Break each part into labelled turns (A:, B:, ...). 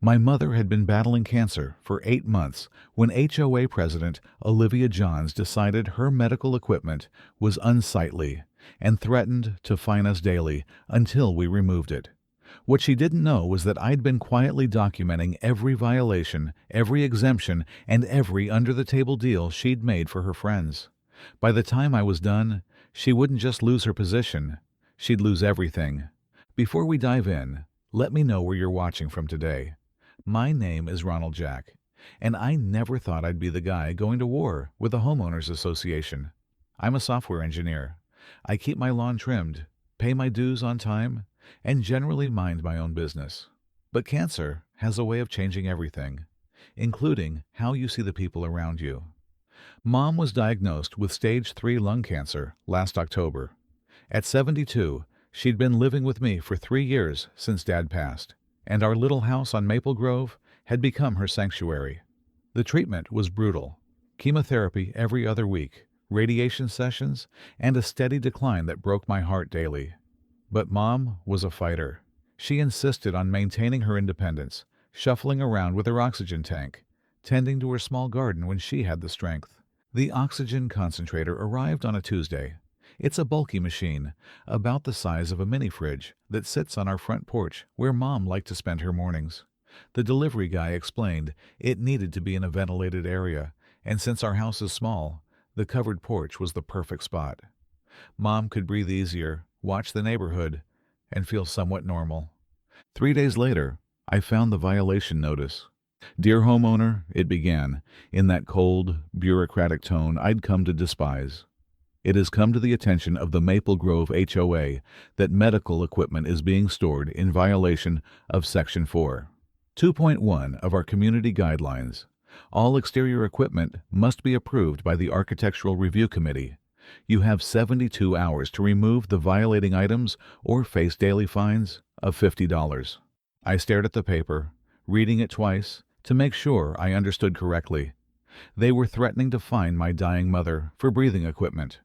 A: My mother had been battling cancer for 8 months when HOA President Olivia Johns decided her medical equipment was unsightly and threatened to fine us daily until we removed it. What she didn't know was that I'd been quietly documenting every violation, every exemption, and every under-the-table deal she'd made for her friends. By the time I was done, she wouldn't just lose her position, she'd lose everything. Before we dive in, let me know where you're watching from today. My name is Ronald Jack, and I never thought I'd be the guy going to war with the Homeowners Association. I'm a software engineer. I keep my lawn trimmed, pay my dues on time, and generally mind my own business. But cancer has a way of changing everything, including how you see the people around you. Mom was diagnosed with stage 3 lung cancer last October. At 72, she'd been living with me for 3 years since Dad passed, and our little house on Maple Grove had become her sanctuary. The treatment was brutal. Chemotherapy every other week, radiation sessions, and a steady decline that broke my heart daily. But Mom was a fighter. She insisted on maintaining her independence, shuffling around with her oxygen tank, tending to her small garden when she had the strength. The oxygen concentrator arrived on a Tuesday. It's a bulky machine, about the size of a mini fridge, that sits on our front porch where Mom liked to spend her mornings. The delivery guy explained it needed to be in a ventilated area, and since our house is small, the covered porch was the perfect spot. Mom could breathe easier, watch the neighborhood, and feel somewhat normal. 3 days later, I found the violation notice. "Dear homeowner," it began, in that cold, bureaucratic tone I'd come to despise. "It has come to the attention of the Maple Grove HOA that medical equipment is being stored in violation of Section 4, 2.1 of our community guidelines. All exterior equipment must be approved by the Architectural Review Committee. You have 72 hours to remove the violating items or face daily fines of $50. I stared at the paper, reading it twice, to make sure I understood correctly. They were threatening to fine my dying mother for breathing equipment.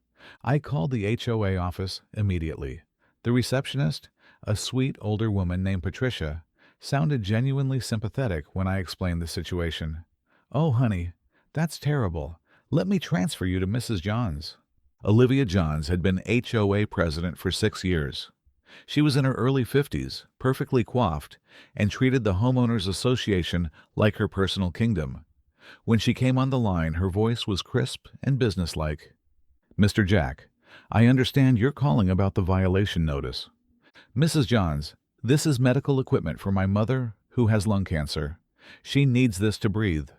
A: I called the HOA office immediately. The receptionist, a sweet older woman named Patricia, sounded genuinely sympathetic when I explained the situation. "Oh, honey, that's terrible. Let me transfer you to Mrs. Johns." Olivia Johns had been HOA president for 6 years. She was in her early 50s, perfectly coiffed, and treated the Homeowners Association like her personal kingdom. When she came on the line, her voice was crisp and businesslike. "Mr. Jack, I understand you're calling about the violation notice. Mrs. Johns, this is medical equipment for my mother who has lung cancer. She needs this to breathe.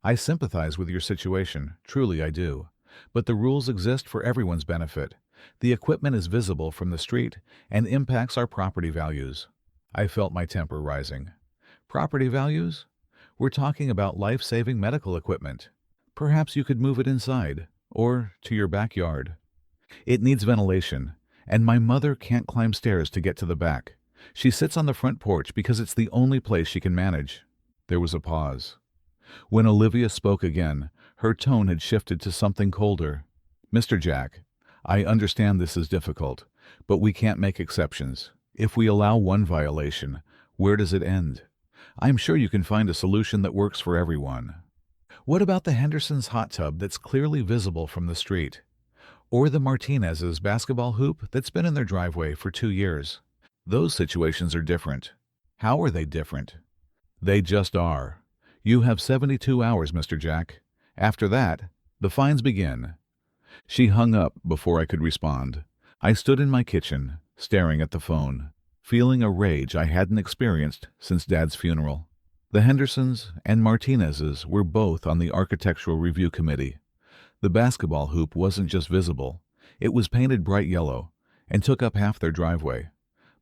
A: I sympathize with your situation, truly I do, but the rules exist for everyone's benefit. The equipment is visible from the street and impacts our property values." I felt my temper rising. Property values? We're talking about life-saving medical equipment. Perhaps you could move it inside, or to your backyard. It needs ventilation, and my mother can't climb stairs to get to the back. She sits on the front porch because it's the only place she can manage. There was a pause. When Olivia spoke again, her tone had shifted to something colder. "Mr. Jack, I understand this is difficult, but we can't make exceptions. If we allow one violation, where does it end? I'm sure you can find a solution that works for everyone. What about the Hendersons' hot tub that's clearly visible from the street? Or the Martinez's basketball hoop that's been in their driveway for 2 years? Those situations are different." "How are they different?" "They just are. You have 72 hours, Mr. Jack. After that, the fines begin." She hung up before I could respond. I stood in my kitchen, staring at the phone, feeling a rage I hadn't experienced since Dad's funeral. The Hendersons and Martinez's were both on the Architectural Review Committee. The basketball hoop wasn't just visible. It was painted bright yellow and took up half their driveway.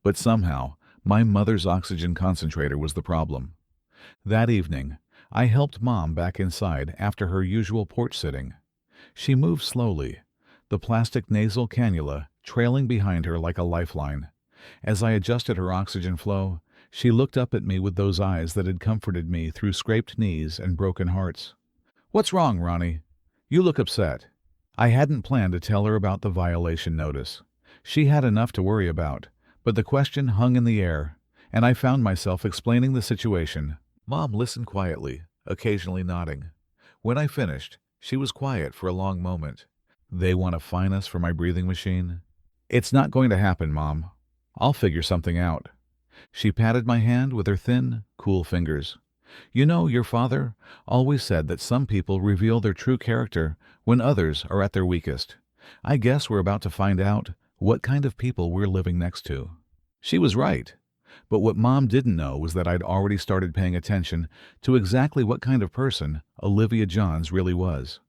A: But somehow, my mother's oxygen concentrator was the problem. That evening, I helped Mom back inside after her usual porch sitting. She moved slowly, the plastic nasal cannula trailing behind her like a lifeline. As I adjusted her oxygen flow, she looked up at me with those eyes that had comforted me through scraped knees and broken hearts. "What's wrong, Ronnie? You look upset." I hadn't planned to tell her about the violation notice. She had enough to worry about, but the question hung in the air, and I found myself explaining the situation. Mom listened quietly, occasionally nodding. When I finished, she was quiet for a long moment. They want to fine us for my breathing machine? It's not going to happen, Mom. I'll figure something out. She patted my hand with her thin, cool fingers. You know, your father always said that some people reveal their true character when others are at their weakest. I guess we're about to find out what kind of people we're living next to. She was right. But what Mom didn't know was that I'd already started paying attention to exactly what kind of person Olivia Johns really was.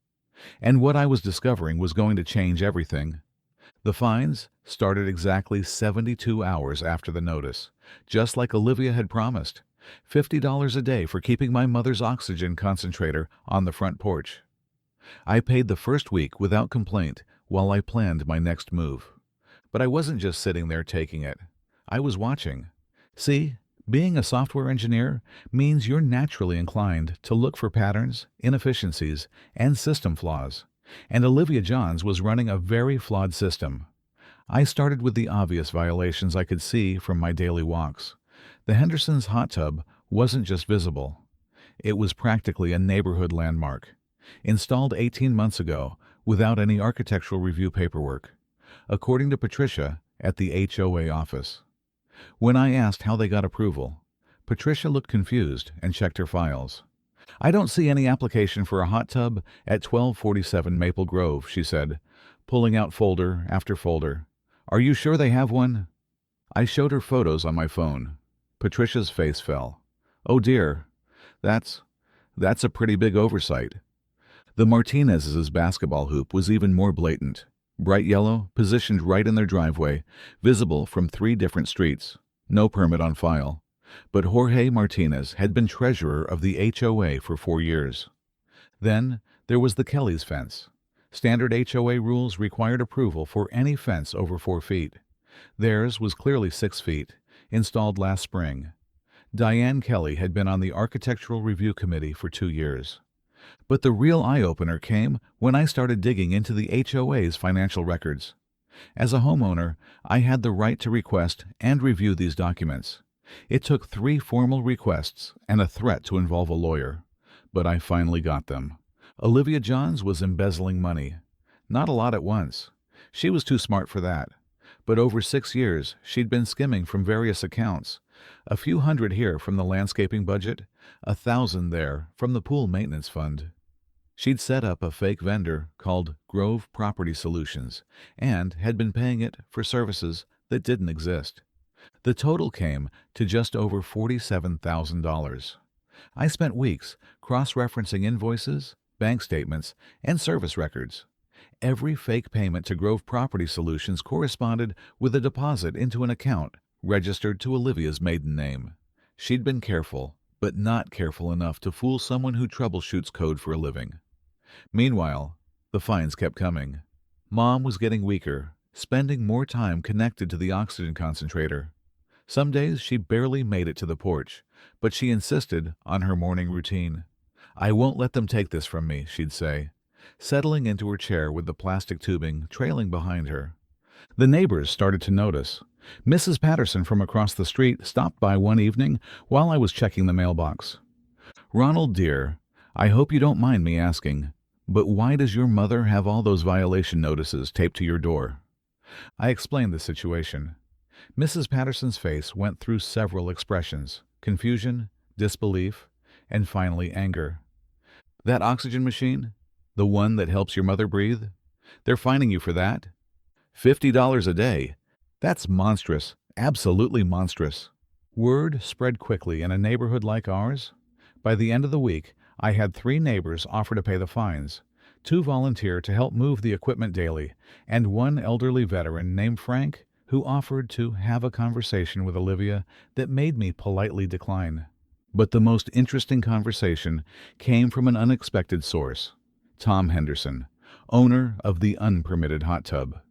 A: And what I was discovering was going to change everything. The fines started exactly 72 hours after the notice, just like Olivia had promised. $50 a day for keeping my mother's oxygen concentrator on the front porch. I paid the first week without complaint while I planned my next move. But I wasn't just sitting there taking it. I was watching. See, being a software engineer means you're naturally inclined to look for patterns, inefficiencies, and system flaws. And Olivia Johns was running a very flawed system. I started with the obvious violations I could see from my daily walks. The Henderson's hot tub wasn't just visible. It was practically a neighborhood landmark, installed 18 months ago without any architectural review paperwork, according to Patricia at the HOA office. When I asked how they got approval, Patricia looked confused and checked her files. I don't see any application for a hot tub at 1247 Maple Grove, she said, pulling out folder after folder. Are you sure they have one? I showed her photos on my phone. Patricia's face fell. Oh dear, that's a pretty big oversight. The Martinez's basketball hoop was even more blatant. Bright yellow, positioned right in their driveway, visible from 3 different streets. No permit on file. But Jorge Martinez had been treasurer of the HOA for 4 years. Then there was the Kelly's fence. Standard HOA rules required approval for any fence over 4 feet. Theirs was clearly 6 feet, installed last spring. Diane Kelly had been on the Architectural Review Committee for 2 years. But the real eye-opener came when I started digging into the HOA's financial records. As a homeowner, I had the right to request and review these documents. It took 3 formal requests and a threat to involve a lawyer. But I finally got them. Olivia Johns was embezzling money. Not a lot at once. She was too smart for that. But over 6 years, she'd been skimming from various accounts. A few hundred here from the landscaping budget, 1,000 there from the pool maintenance fund. She'd set up a fake vendor called Grove Property Solutions and had been paying it for services that didn't exist. The total came to just over $47,000. I spent weeks cross-referencing invoices, bank statements, and service records. Every fake payment to Grove Property Solutions corresponded with a deposit into an account registered to Olivia's maiden name. She'd been careful, but not careful enough to fool someone who troubleshoots code for a living. Meanwhile, the fines kept coming. Mom was getting weaker, spending more time connected to the oxygen concentrator. Some days she barely made it to the porch, but she insisted on her morning routine. I won't let them take this from me, she'd say, settling into her chair with the plastic tubing trailing behind her. The neighbors started to notice. Mrs. Patterson from across the street stopped by one evening while I was checking the mailbox. Ronald, dear, I hope you don't mind me asking, but why does your mother have all those violation notices taped to your door? I explained the situation. Mrs. Patterson's face went through several expressions: confusion, disbelief, and finally anger. That oxygen machine? The one that helps your mother breathe? They're fining you for that? $50 a day. That's monstrous, absolutely monstrous. Word spread quickly in a neighborhood like ours. By the end of the week, I had 3 neighbors offer to pay the fines, 2 volunteer to help move the equipment daily, and 1 elderly veteran named Frank who offered to have a conversation with Olivia that made me politely decline. But the most interesting conversation came from an unexpected source: Tom Henderson, owner of the unpermitted hot tub.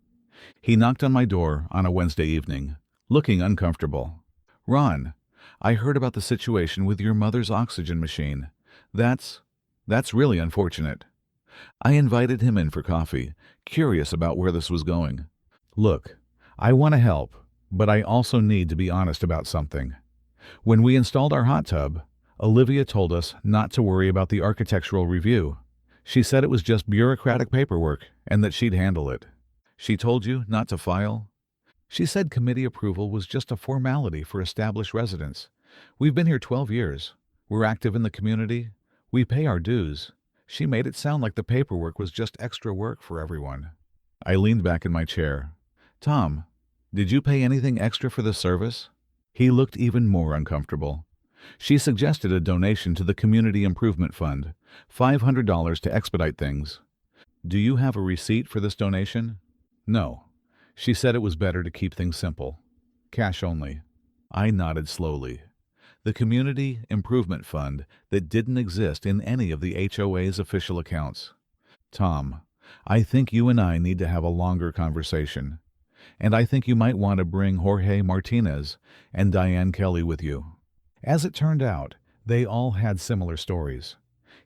A: He knocked on my door on a Wednesday evening, looking uncomfortable. "Ron, I heard about the situation with your mother's oxygen machine. That's really unfortunate." I invited him in for coffee, curious about where this was going. "Look, I want to help, but I also need to be honest about something." When we installed our hot tub, Olivia told us not to worry about the architectural review. She said it was just bureaucratic paperwork and that she'd handle it. She told you not to file? She said committee approval was just a formality for established residents. We've been here 12 years. We're active in the community. We pay our dues. She made it sound like the paperwork was just extra work for everyone. I leaned back in my chair. Tom, did you pay anything extra for this service? He looked even more uncomfortable. She suggested a donation to the Community Improvement Fund, $500 to expedite things. Do you have a receipt for this donation? No. She said it was better to keep things simple. Cash only. I nodded slowly. The Community Improvement Fund that didn't exist in any of the HOA's official accounts. Tom, I think you and I need to have a longer conversation. And I think you might want to bring Jorge Martinez and Diane Kelly with you. As it turned out, they all had similar stories.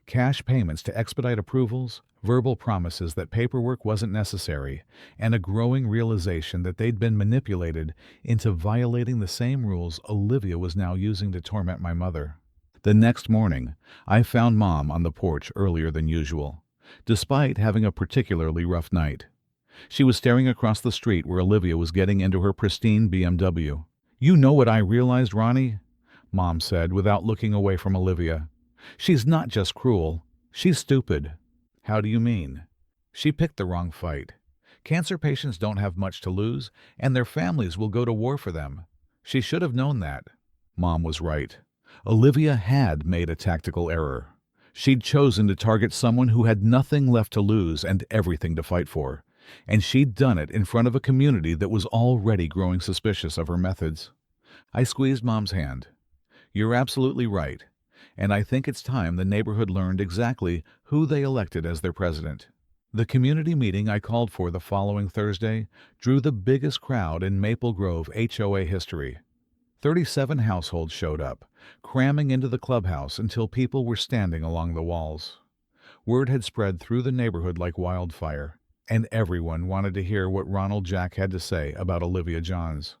A: Cash payments to expedite approvals, verbal promises that paperwork wasn't necessary, and a growing realization that they'd been manipulated into violating the same rules Olivia was now using to torment my mother. The next morning, I found Mom on the porch earlier than usual, despite having a particularly rough night. She was staring across the street where Olivia was getting into her pristine BMW. You know what I realized, Ronnie? Mom said without looking away from Olivia. She's not just cruel, she's stupid. How do you mean? She picked the wrong fight. Cancer patients don't have much to lose, and their families will go to war for them. She should have known that. Mom was right. Olivia had made a tactical error. She'd chosen to target someone who had nothing left to lose and everything to fight for. And she'd done it in front of a community that was already growing suspicious of her methods. I squeezed Mom's hand. You're absolutely right, and I think it's time the neighborhood learned exactly who they elected as their president. The community meeting I called for the following Thursday drew the biggest crowd in Maple Grove HOA history. 37 households showed up, cramming into the clubhouse until people were standing along the walls. Word had spread through the neighborhood like wildfire, and everyone wanted to hear what Ronald Jack had to say about Olivia Johns.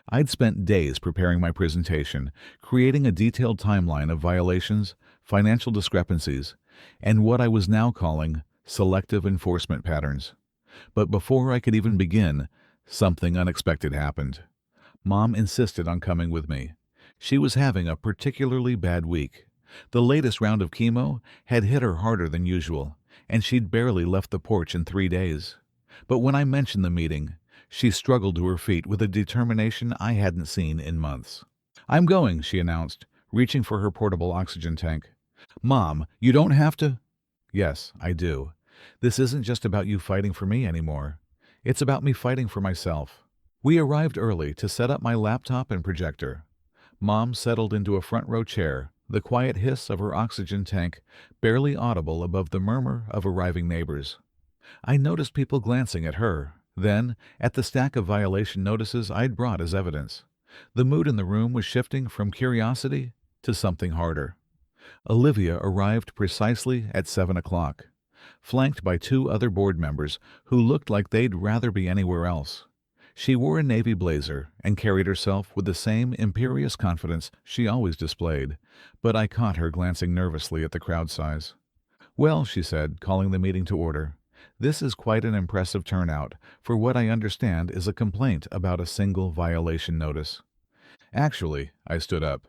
A: I'd spent days preparing my presentation, creating a detailed timeline of violations, financial discrepancies, and what I was now calling selective enforcement patterns. But before I could even begin, something unexpected happened. Mom insisted on coming with me. She was having a particularly bad week. The latest round of chemo had hit her harder than usual, and she'd barely left the porch in 3 days. But when I mentioned the meeting, she struggled to her feet with a determination I hadn't seen in months. I'm going, she announced, reaching for her portable oxygen tank. Mom, you don't have to. Yes, I do. This isn't just about you fighting for me anymore. It's about me fighting for myself. We arrived early to set up my laptop and projector. Mom settled into a front row chair, the quiet hiss of her oxygen tank barely audible above the murmur of arriving neighbors. I noticed people glancing at her, then at the stack of violation notices I'd brought as evidence. The mood in the room was shifting from curiosity to something harder. Olivia arrived precisely at 7 o'clock, flanked by 2 other board members who looked like they'd rather be anywhere else. She wore a navy blazer and carried herself with the same imperious confidence she always displayed, but I caught her glancing nervously at the crowd size. Well, she said, calling the meeting to order, this is quite an impressive turnout for what I understand is a complaint about a single violation notice. Actually, I stood up,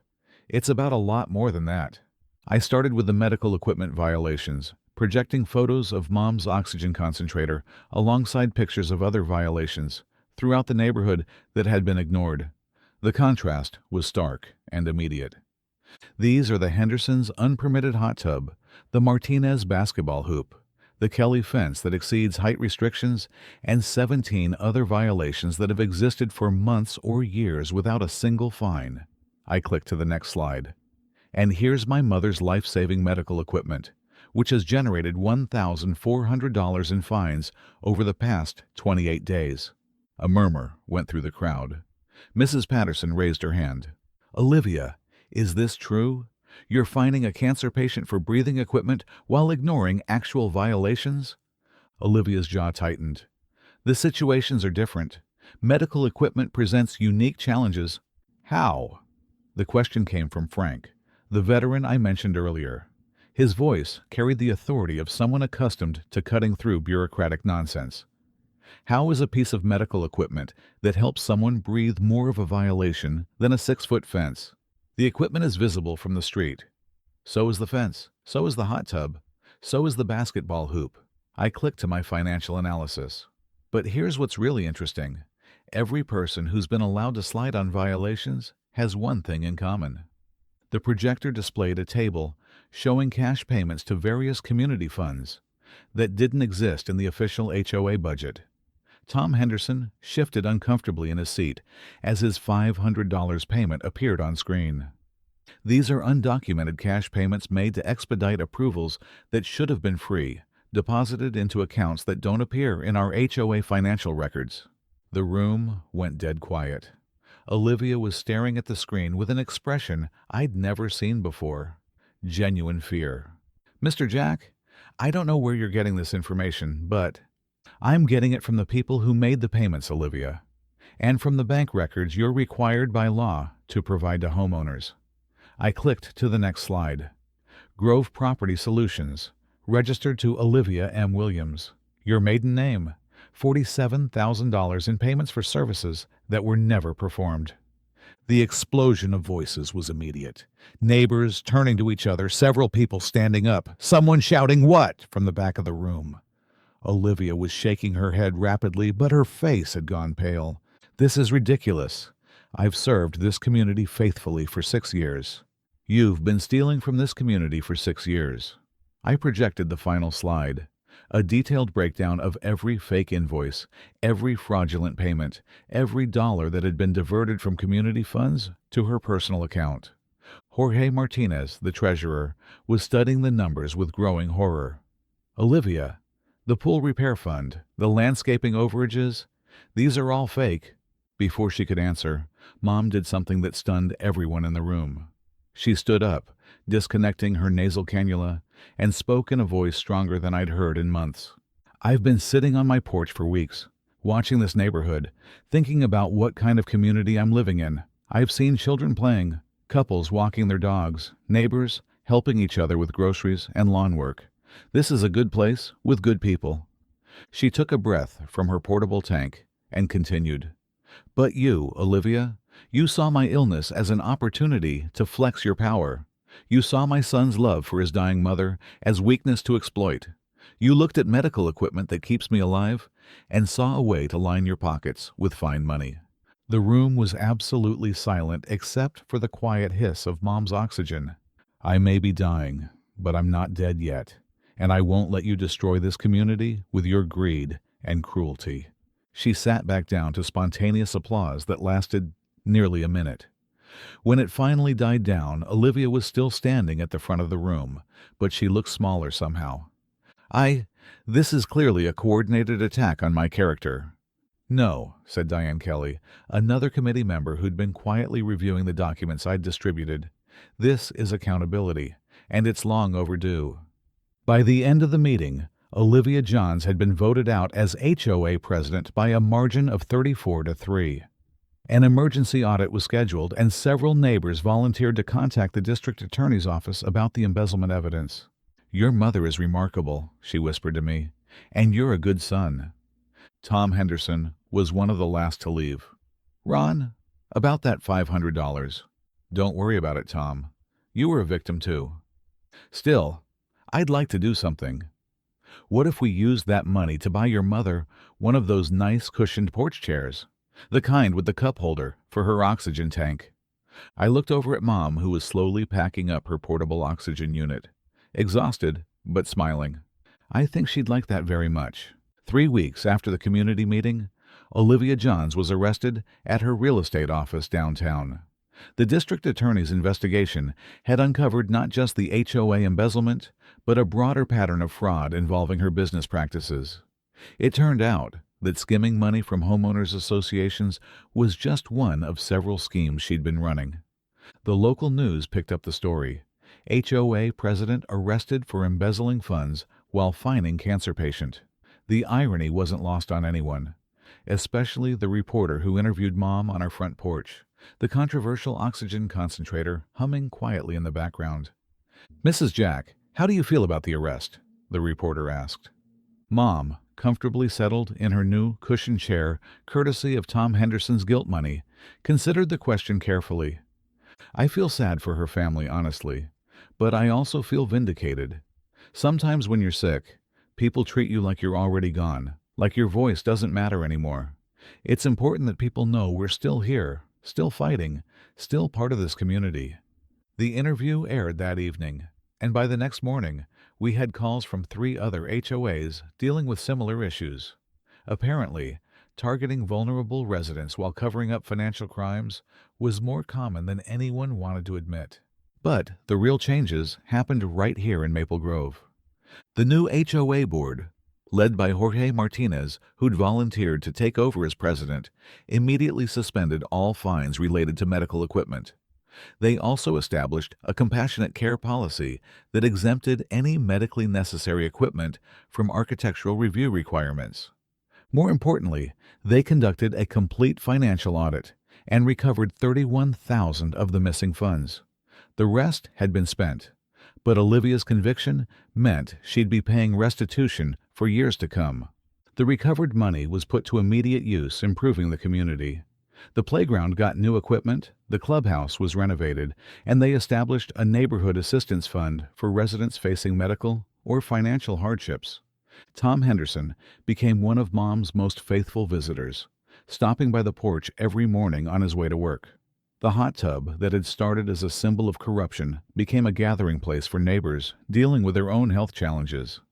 A: it's about a lot more than that. I started with the medical equipment violations, projecting photos of Mom's oxygen concentrator alongside pictures of other violations throughout the neighborhood that had been ignored. The contrast was stark and immediate. These are the Hendersons' unpermitted hot tub, the Martinez basketball hoop, the Kelly fence that exceeds height restrictions, and 17 other violations that have existed for months or years without a single fine. I clicked to the next slide. And here's my mother's life-saving medical equipment, which has generated $1,400 in fines over the past 28 days. A murmur went through the crowd. Mrs. Patterson raised her hand. Olivia, is this true? You're fining a cancer patient for breathing equipment while ignoring actual violations? Olivia's jaw tightened. The situations are different. Medical equipment presents unique challenges. How? The question came from Frank, the veteran I mentioned earlier. His voice carried the authority of someone accustomed to cutting through bureaucratic nonsense. How is a piece of medical equipment that helps someone breathe more of a violation than a 6-foot fence? The equipment is visible from the street. So is the fence. So is the hot tub. So is the basketball hoop. I clicked to my financial analysis. But here's what's really interesting. Every person who's been allowed to slide on violations has one thing in common. The projector displayed a table showing cash payments to various community funds that didn't exist in the official HOA budget. Tom Henderson shifted uncomfortably in his seat as his $500 payment appeared on screen. These are undocumented cash payments made to expedite approvals that should have been free, deposited into accounts that don't appear in our HOA financial records. The room went dead quiet. Olivia was staring at the screen with an expression I'd never seen before. Genuine fear. "Mr. Jack, I don't know where you're getting this information, but I'm getting it from the people who made the payments, Olivia, and from the bank records you're required by law to provide to homeowners." I clicked to the next slide. Grove Property Solutions, registered to Olivia M. Williams. Your maiden name, $47,000 in payments for services that were never performed. The explosion of voices was immediate. Neighbors turning to each other, several people standing up, someone shouting "What?" from the back of the room. Olivia was shaking her head rapidly, but her face had gone pale. "This is ridiculous. I've served this community faithfully for 6 years. You've been stealing from this community for 6 years. I projected the final slide, a detailed breakdown of every fake invoice, every fraudulent payment, every dollar that had been diverted from community funds to her personal account. Jorge Martinez, the treasurer, was studying the numbers with growing horror. "Olivia, the pool repair fund, the landscaping overages, these are all fake." Before she could answer, Mom did something that stunned everyone in the room. She stood up, disconnecting her nasal cannula, and spoke in a voice stronger than I'd heard in months. "I've been sitting on my porch for weeks, watching this neighborhood, thinking about what kind of community I'm living in. I've seen children playing, couples walking their dogs, neighbors helping each other with groceries and lawn work. This is a good place with good people." She took a breath from her portable tank and continued. "But you, Olivia, you saw my illness as an opportunity to flex your power. You saw my son's love for his dying mother as weakness to exploit. You looked at medical equipment that keeps me alive and saw a way to line your pockets with fine money." The room was absolutely silent except for the quiet hiss of Mom's oxygen. "I may be dying, but I'm not dead yet, and I won't let you destroy this community with your greed and cruelty." She sat back down to spontaneous applause that lasted nearly a minute. When it finally died down, Olivia was still standing at the front of the room, but she looked smaller somehow. This is clearly a coordinated attack on my character." "No," said Diane Kelly, another committee member who'd been quietly reviewing the documents I'd distributed. "This is accountability, and it's long overdue." By the end of the meeting, Olivia Johns had been voted out as HOA President by a margin of 34-3. An emergency audit was scheduled, and several neighbors volunteered to contact the district attorney's office about the embezzlement evidence. "Your mother is remarkable," she whispered to me, "and you're a good son." Tom Henderson was one of the last to leave. "Ron, about that $500. Don't worry about it, Tom. You were a victim too. Still, I'd like to do something. What if we used that money to buy your mother one of those nice cushioned porch chairs? The kind with the cup holder for her oxygen tank." I looked over at Mom, who was slowly packing up her portable oxygen unit. Exhausted, but smiling. I think she'd like that very much. 3 weeks after the community meeting, Olivia Johns was arrested at her real estate office downtown. The district attorney's investigation had uncovered not just the HOA embezzlement, but a broader pattern of fraud involving her business practices. It turned out that skimming money from homeowners associations was just one of several schemes she'd been running. The local news picked up the story. HOA President arrested for embezzling funds while fining cancer patient. The irony wasn't lost on anyone, especially the reporter who interviewed Mom on our front porch. the controversial oxygen concentrator humming quietly in the background. "Mrs. Jack, how do you feel about the arrest?" the reporter asked. Mom, comfortably settled in her new cushioned chair, courtesy of Tom Henderson's guilt money, considered the question carefully. "I feel sad for her family, honestly, but I also feel vindicated. Sometimes when you're sick, people treat you like you're already gone, like your voice doesn't matter anymore. It's important that people know we're still here, still fighting, still part of this community." The interview aired that evening, and by the next morning, we had calls from 3 other HOAs dealing with similar issues. Apparently, targeting vulnerable residents while covering up financial crimes was more common than anyone wanted to admit. But the real changes happened right here in Maple Grove. The new HOA board, led by Jorge Martinez, who'd volunteered to take over as president, immediately suspended all fines related to medical equipment. They also established a compassionate care policy that exempted any medically necessary equipment from architectural review requirements. More importantly, they conducted a complete financial audit and recovered $31,000 of the missing funds. The rest had been spent, but Olivia's conviction meant she'd be paying restitution for years to come. The recovered money was put to immediate use, improving the community. The playground got new equipment, the clubhouse was renovated, and they established a neighborhood assistance fund for residents facing medical or financial hardships. Tom Henderson became one of Mom's most faithful visitors, stopping by the porch every morning on his way to work. The hot tub that had started as a symbol of corruption became a gathering place for neighbors dealing with their own health challenges.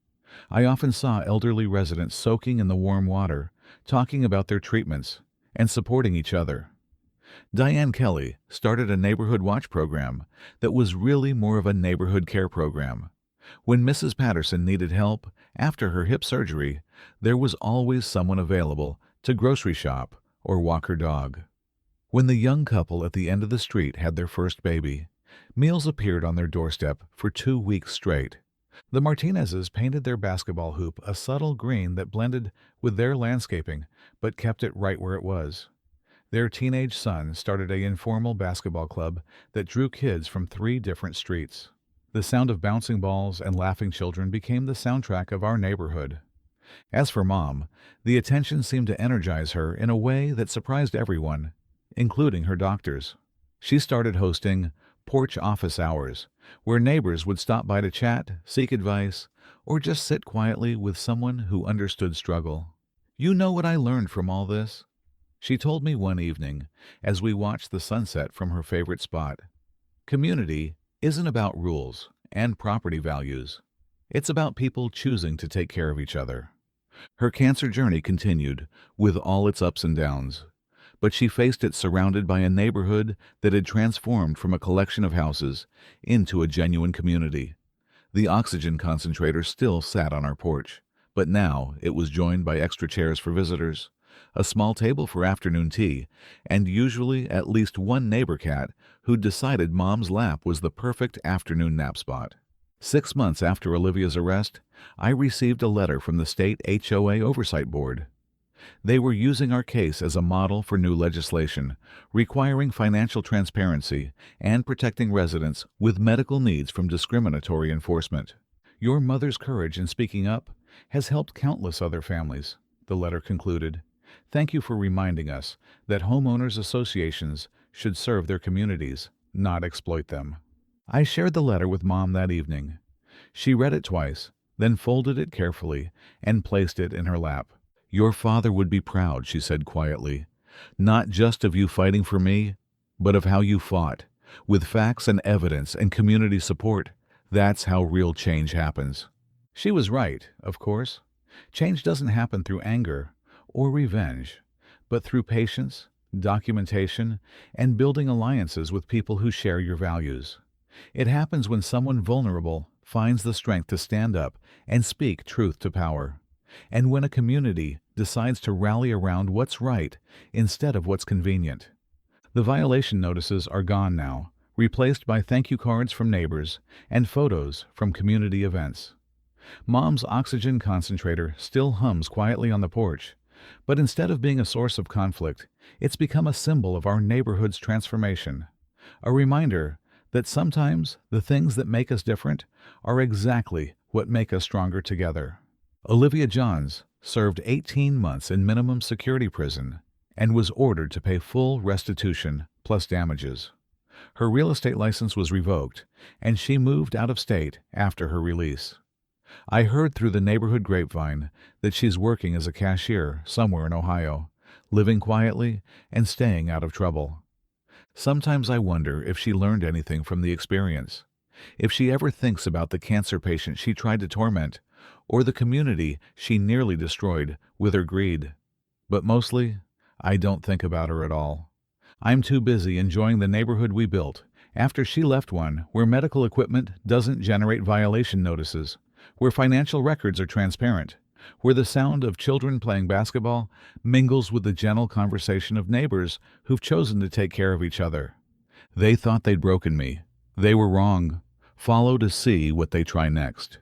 A: I often saw elderly residents soaking in the warm water, talking about their treatments, and supporting each other. Diane Kelly started a neighborhood watch program that was really more of a neighborhood care program. When Mrs. Patterson needed help after her hip surgery, there was always someone available to grocery shop or walk her dog. When the young couple at the end of the street had their first baby, meals appeared on their doorstep for 2 weeks straight. The Martinezes painted their basketball hoop a subtle green that blended with their landscaping but kept it right where it was. Their teenage son started an informal basketball club that drew kids from 3 different streets. The sound of bouncing balls and laughing children became the soundtrack of our neighborhood. As for Mom, the attention seemed to energize her in a way that surprised everyone, including her doctors. She started hosting porch office hours, where neighbors would stop by to chat, seek advice, or just sit quietly with someone who understood struggle. "You know what I learned from all this?" she told me one evening as we watched the sunset from her favorite spot. "Community isn't about rules and property values. It's about people choosing to take care of each other." Her cancer journey continued, with all its ups and downs, but she faced it surrounded by a neighborhood that had transformed from a collection of houses into a genuine community. The oxygen concentrator still sat on our porch, but now it was joined by extra chairs for visitors, a small table for afternoon tea, and usually at least one neighbor cat who'd decided Mom's lap was the perfect afternoon nap spot. 6 months after Olivia's arrest, I received a letter from the state HOA Oversight Board. They were using our case as a model for new legislation, requiring financial transparency and protecting residents with medical needs from discriminatory enforcement. "Your mother's courage in speaking up has helped countless other families," the letter concluded. "Thank you for reminding us that homeowners associations should serve their communities, not exploit them." I shared the letter with Mom that evening. She read it twice, then folded it carefully and placed it in her lap. "Your father would be proud," she said quietly, "not just of you fighting for me, but of how you fought, with facts and evidence and community support. That's how real change happens." She was right, of course. Change doesn't happen through anger or revenge, but through patience, documentation, and building alliances with people who share your values. It happens when someone vulnerable finds the strength to stand up and speak truth to power, and when a community decides to rally around what's right instead of what's convenient. The violation notices are gone now, replaced by thank you cards from neighbors and photos from community events. Mom's oxygen concentrator still hums quietly on the porch, But instead of being a source of conflict, it's become a symbol of our neighborhood's transformation, a reminder that sometimes the things that make us different are exactly what make us stronger together. Olivia Johns served 18 months in minimum security prison and was ordered to pay full restitution plus damages. Her real estate license was revoked, and she moved out of state after her release. I heard through the neighborhood grapevine that she's working as a cashier somewhere in Ohio, living quietly and staying out of trouble. Sometimes I wonder if she learned anything from the experience, if she ever thinks about the cancer patient she tried to torment, or the community she nearly destroyed with her greed. But mostly, I don't think about her at all. I'm too busy enjoying the neighborhood we built after she left one where medical equipment doesn't generate violation notices, where financial records are transparent, where the sound of children playing basketball mingles with the gentle conversation of neighbors who've chosen to take care of each other. They thought they'd broken me. They were wrong. Follow to see what they try next.